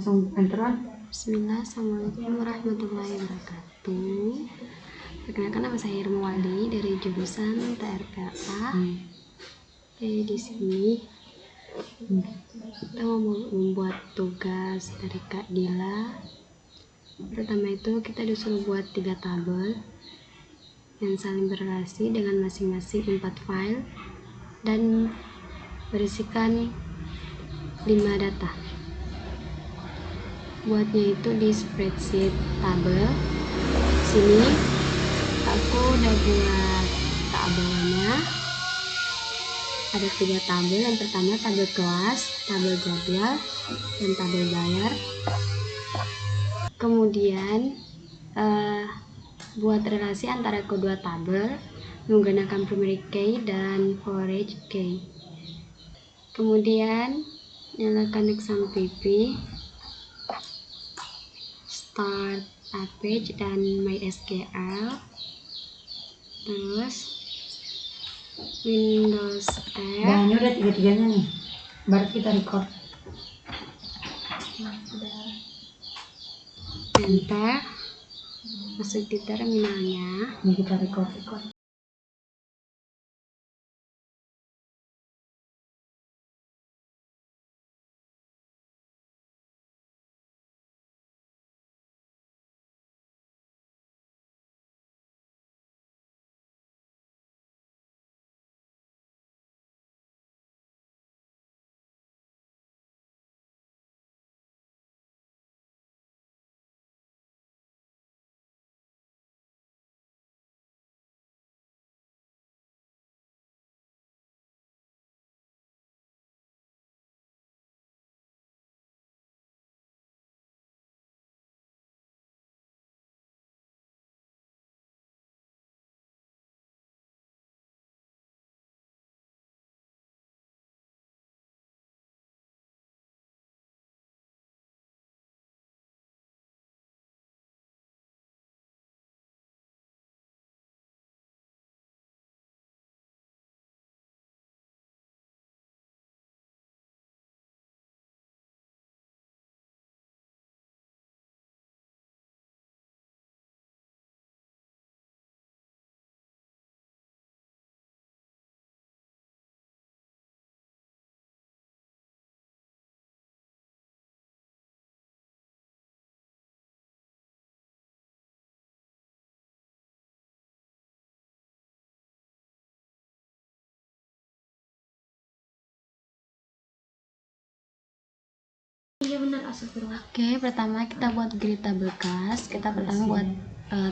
langsung enteran. Bismillah, assalamualaikum warahmatullahi wabarakatuh. Perkenalkan, nama saya Irma Wali dari jurusan TRPA. Oke, di sini kita mau membuat tugas dari Kak Dila. Pertama itu kita disuruh buat 3 tabel yang saling berrelasi dengan masing-masing 4 file dan berisikan 5 data. Buatnya itu di spreadsheet tabel. Sini aku udah buat tabelnya. Ada 3 tabel. Yang pertama tabel kelas, tabel jadwal, dan tabel bayar. Kemudian buat relasi antara kedua tabel menggunakan primary key dan forage key. Kemudian nyalakan XAMPP, start a page dan MySQL, terus Windows F. Bahannya udah 3-3-nya nih, baru kita record. Enter, masuk di terminalnya. Ini kita record. Oke, pertama kita buat grid tabel kelas. Kita pertama buat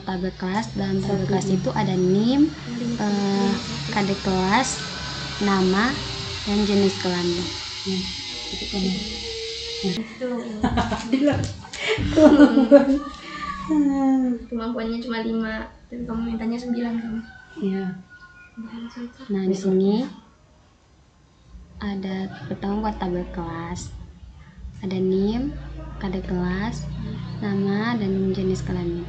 tabel kelas. Dalam tabel kelas itu ada NIM, kade kelas, nama, dan jenis kelamin. Kemampuannya cuma 5, tapi kamu mintanya 9 kan? Iya. Nah, di sini ada pertama buat tabel kelas. Ada NIM, kade kelas, nama, dan jenis kelamin.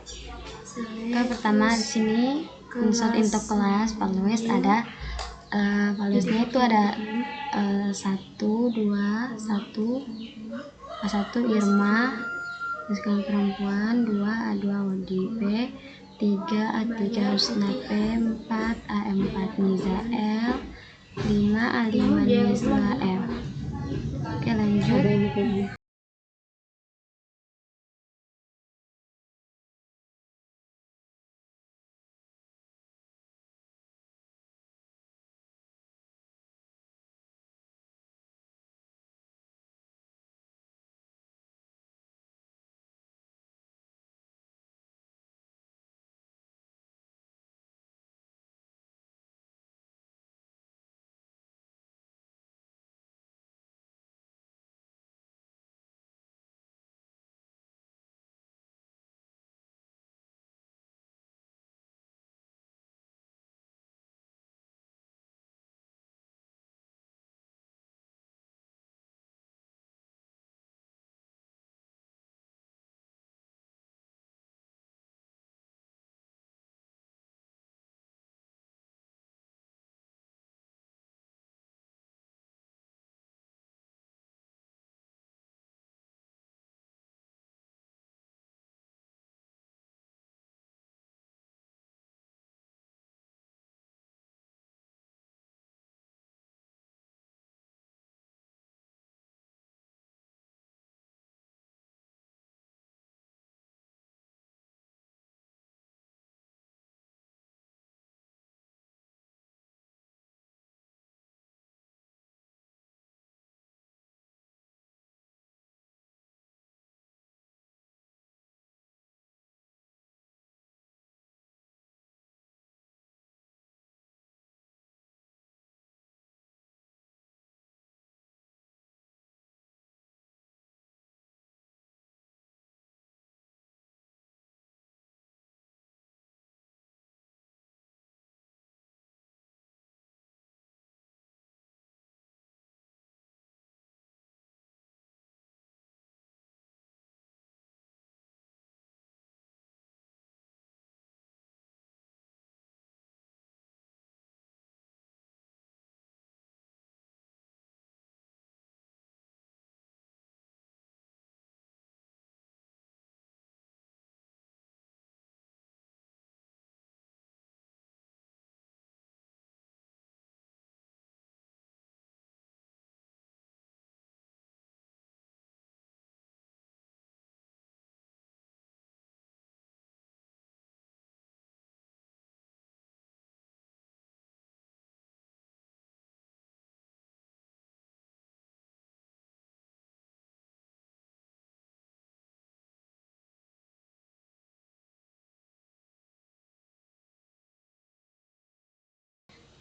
Oke, pertama di sini insert into kelas followers ada followersnya itu ada 1 Irma, terus kalau perempuan 2 A2 ODP, 3 A3 Husna P, 4 A4 Nizael, 5 A5 Nizla F. Oke, lanjut.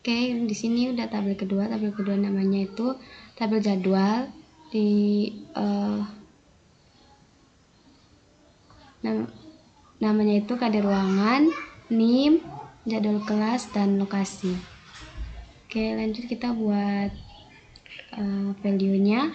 Oke, di sini udah tabel kedua. Tabel kedua namanya itu tabel jadwal. Di namanya itu kade ruangan, NIM, jadwal kelas, dan lokasi. Oke, lanjut kita buat value-nya.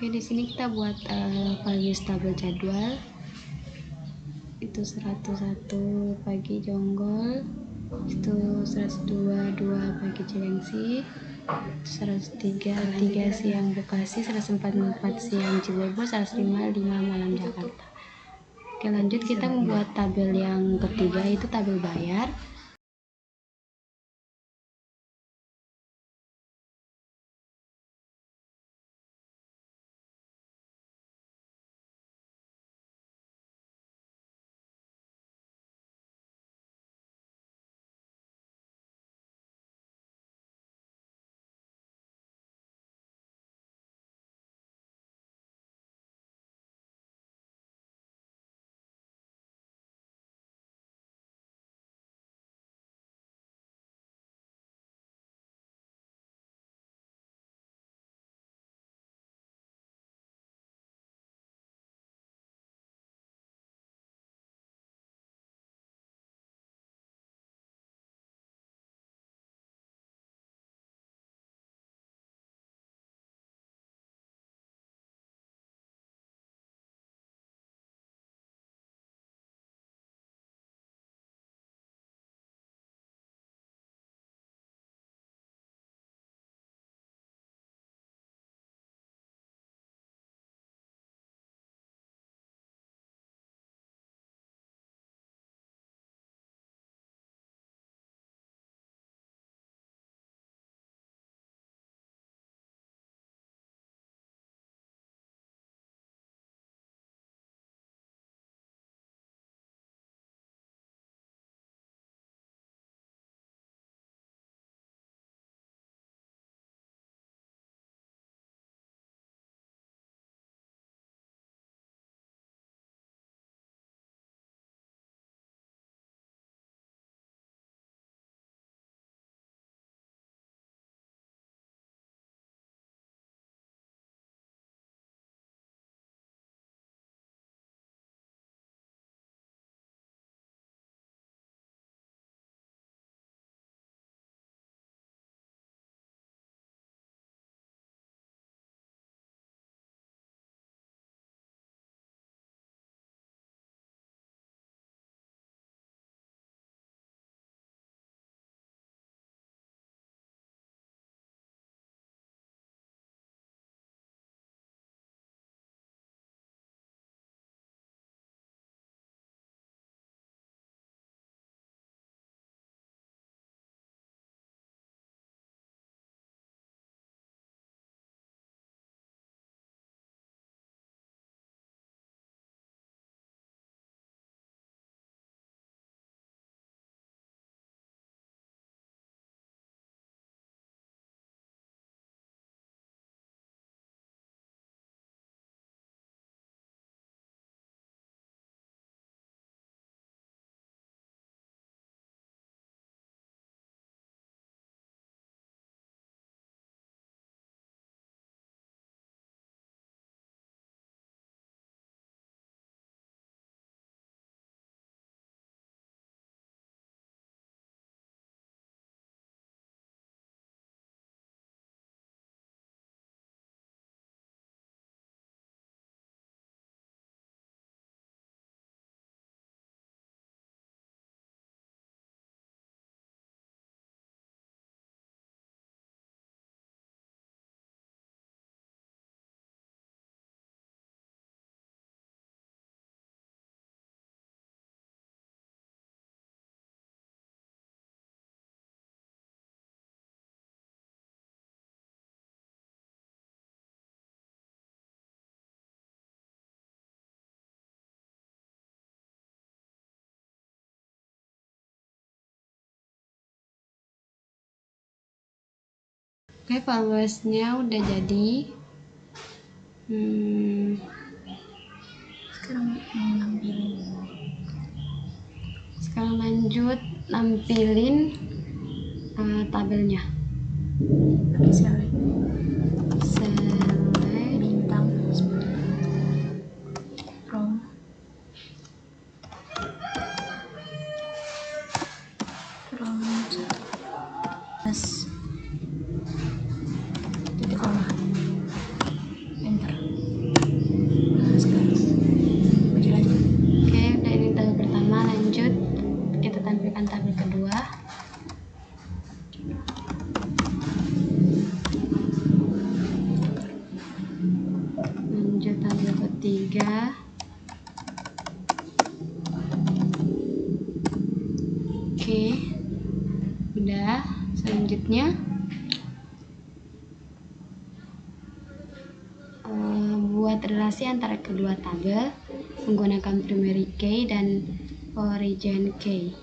Oke, di sini kita buat values tabel jadwal. Itu 101 pagi Jonggol, itu 102 pagi Cilengsi, 103 siang Bekasi, 144 siang Cirebon, 105 malam Jakarta. Oke, lanjut kita membuat tabel yang ketiga, itu tabel bayar. Oke, valuesnya udah jadi. Sekarang lanjut nampilin tabelnya. Select bintang from plus titik koma enter. 3. Oke, udah. Selanjutnya buat relasi antara kedua tabel menggunakan primary key dan origin key.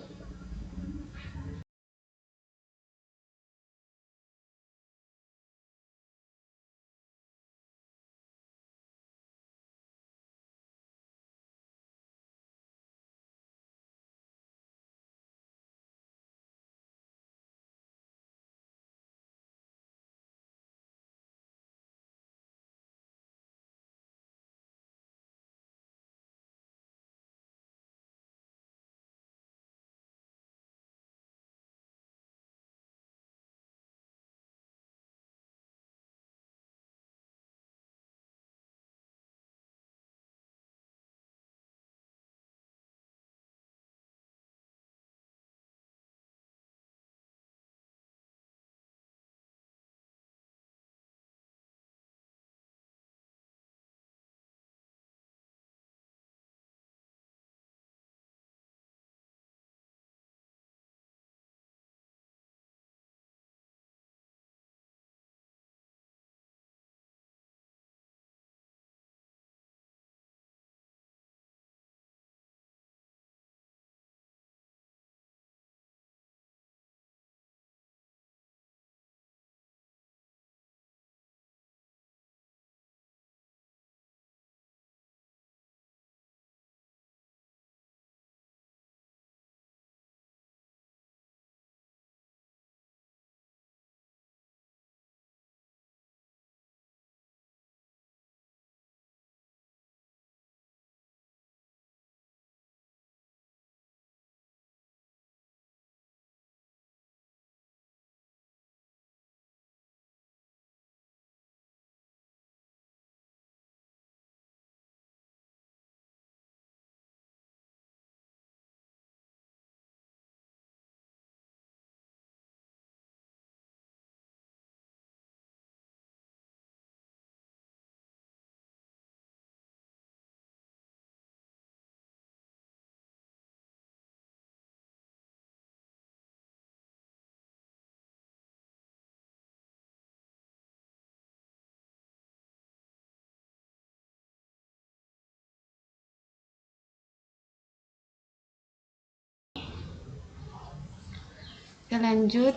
Oke, lanjut.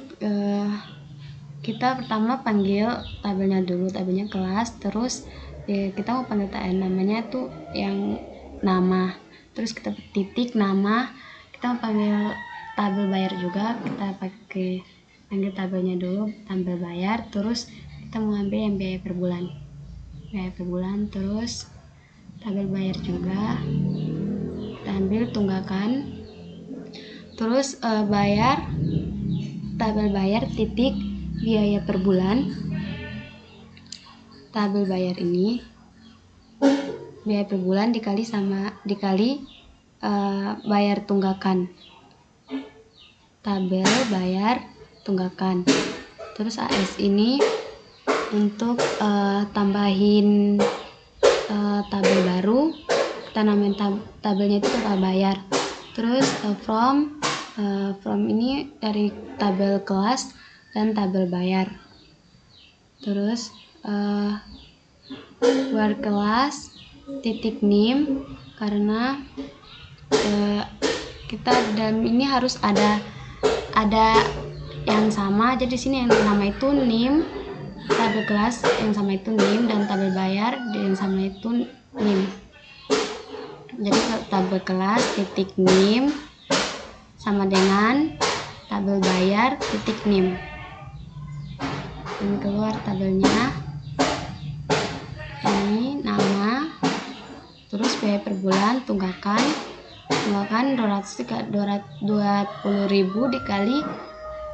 Kita pertama panggil tabelnya dulu, tabelnya kelas, terus kita mau panggil namanya tuh yang nama, terus kita titik nama. Kita mau panggil tabel bayar juga, kita panggil tabelnya dulu, tabel bayar, terus kita mau ambil yang biaya per bulan, terus tabel bayar juga, kita ambil tunggakan, terus bayar, tabel bayar titik biaya per bulan. Tabel bayar ini biaya per bulan dikali bayar tunggakan. Tabel bayar tunggakan. Terus AS ini untuk tambahin tabel baru, kita namain tabelnya itu total bayar. Terus from ini dari tabel kelas dan tabel bayar. Terus war kelas titik nim, karena kita dalam ini harus ada yang sama, jadi sini yang nama itu nim, tabel kelas yang sama itu nim, dan tabel bayar yang sama itu nim. Jadi tabel kelas titik nim sama dengan tabel bayar titik nim. Ini keluar tabelnya. Ini nama, terus biaya per bulan tunggakan 220.000 dikali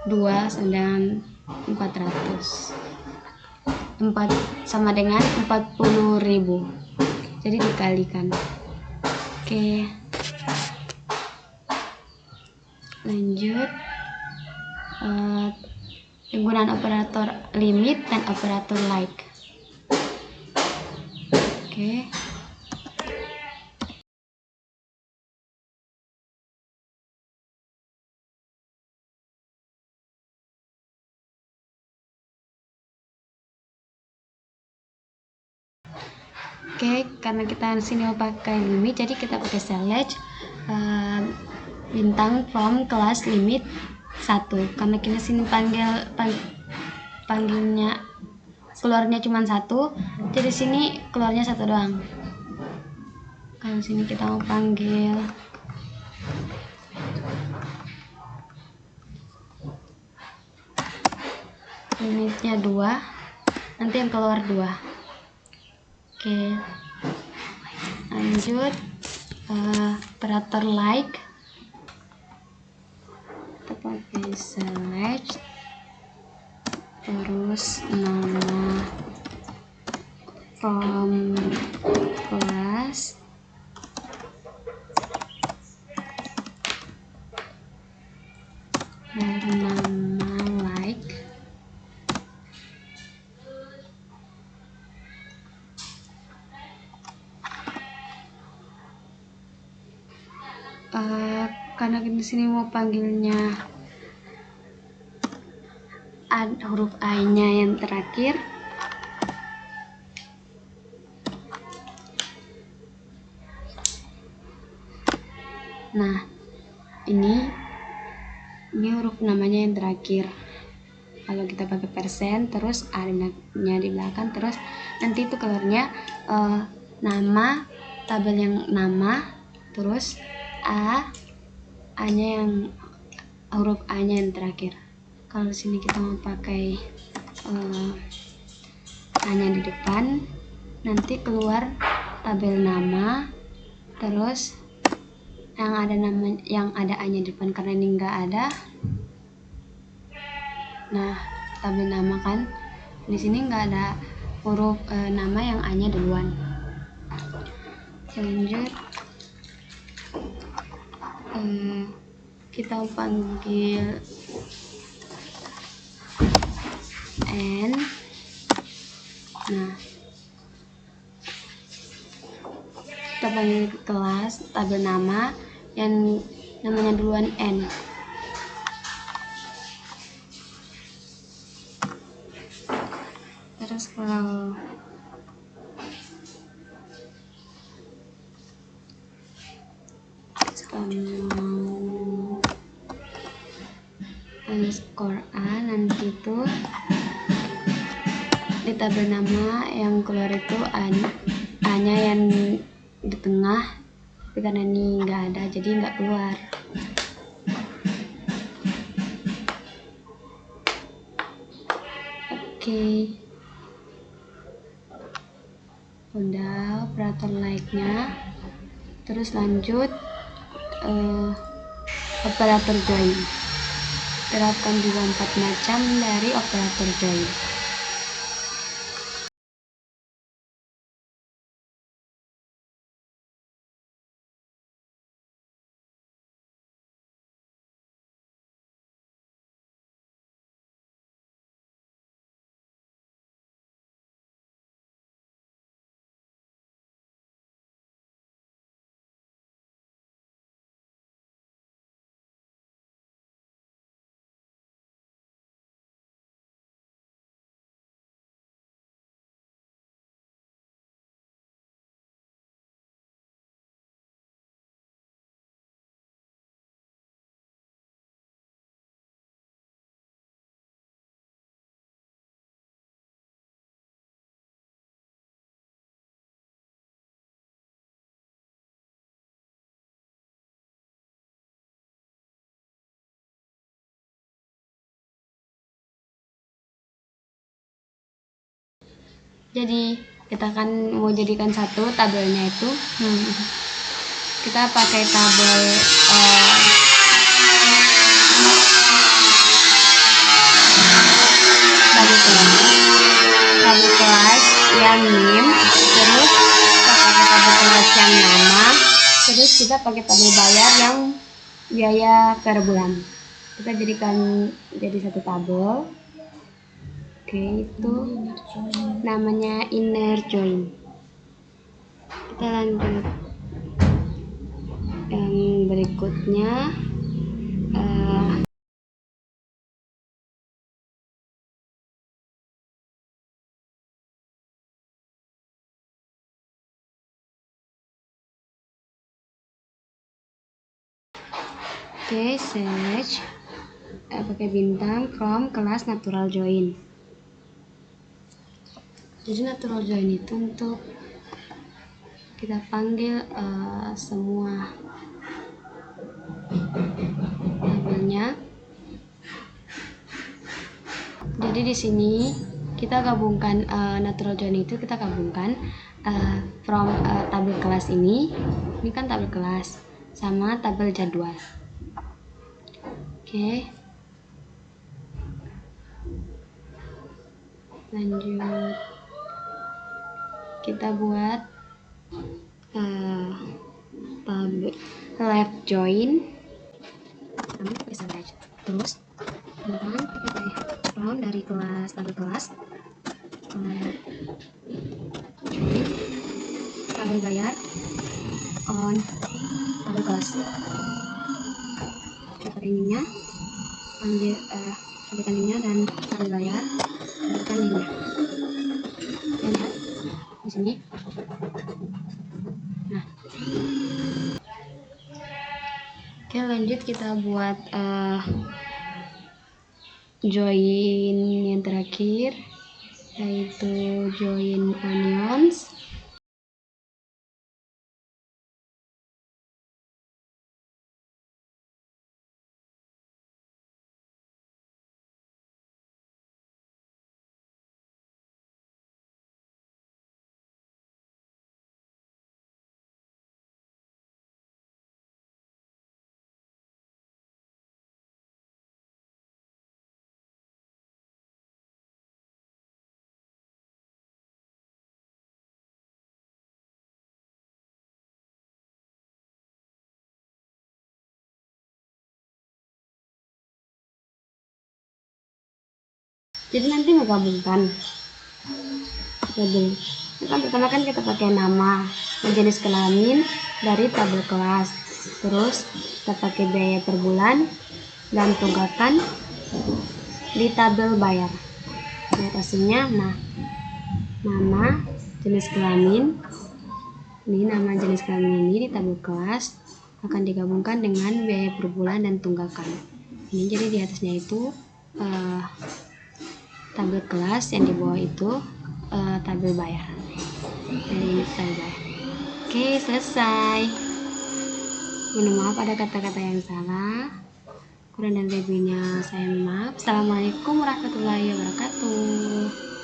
2 sedang 400. 4 sama dengan 40.000. Jadi dikalikan. Oke. Lanjut, penggunaan operator limit dan operator like. Oke, Oke, karena kita sini mau pakai limit, jadi kita pakai select bintang from kelas limit 1. Karena kita sini panggilnya keluarnya cuma 1, jadi sini keluarnya 1 doang. Kalau sini kita mau panggil limitnya 2, nanti yang keluar 2. Oke, lanjut operator like, kita pakai select, terus nama from class bernama like, karena di sini mau panggilnya huruf I-nya yang terakhir, nah ini huruf namanya yang terakhir. Kalau kita pakai persen terus A-nya di belakang, terus nanti itu keluarnya nama, tabel yang nama, terus A-nya yang huruf A-nya yang terakhir. Kalau sini kita mau pakai A-nya di depan, nanti keluar tabel nama, terus yang ada A-nya di depan. Karena ini enggak ada, nah tabel nama kan di sini enggak ada huruf nama yang A-nya duluan. Lanjut kita panggil N. Nah, kita panggil kelas tabel nama yang namanya duluan N. Terus kalau mau underscore A, nanti itu di tabel nama yang keluar itu A-nya yang di tengah, tapi karena ini nggak ada jadi nggak keluar. Oke, udah operator like-nya. Terus lanjut operator join. Terapkan juga 4 macam dari operator join. Jadi kita kan mau jadikan satu tabelnya itu, kita pakai tabel kelas yang NIM, terus kita pakai tabel kelas yang nama, terus kita pakai tabel bayar yang biaya per bulan. Kita jadikan jadi satu tabel. Oke, itu namanya inner join. Kita lanjut yang berikutnya. Oke, search pakai bintang from kelas natural join. Jadi natural join itu untuk kita panggil semua tabelnya. Jadi di sini kita gabungkan natural join itu kita gabungkan from tabel kelas ini kan tabel kelas sama tabel jadwal. Oke. Lanjut. Kita buat tabel left join. Terus teman-teman pakai from dari kelas tabel kelas tabel bayar on tabel kelas. Kita ininya panggil ambilkan ininya dan tabel bayar ambilkan ininya. Ya, lihat di sini. Nah, oke, lanjut kita buat join yang terakhir, yaitu join onions. Jadi nanti menggabungkan. Jadi kan pertama kan kita pakai nama dan jenis kelamin dari tabel kelas, terus kita pakai biaya per bulan dan tunggakan di tabel bayar. Nah, hasilnya nama jenis kelamin, ini nama jenis kelamin ini di tabel kelas akan digabungkan dengan biaya per bulan dan tunggakan. Ini jadi di atasnya itu tabel kelas, yang di bawah itu tabel bayar. Dari tabel bayar. Oke, selesai. Mohon maaf ada kata-kata yang salah. Kurang dan lebihnya saya maaf. Assalamualaikum warahmatullahi wabarakatuh.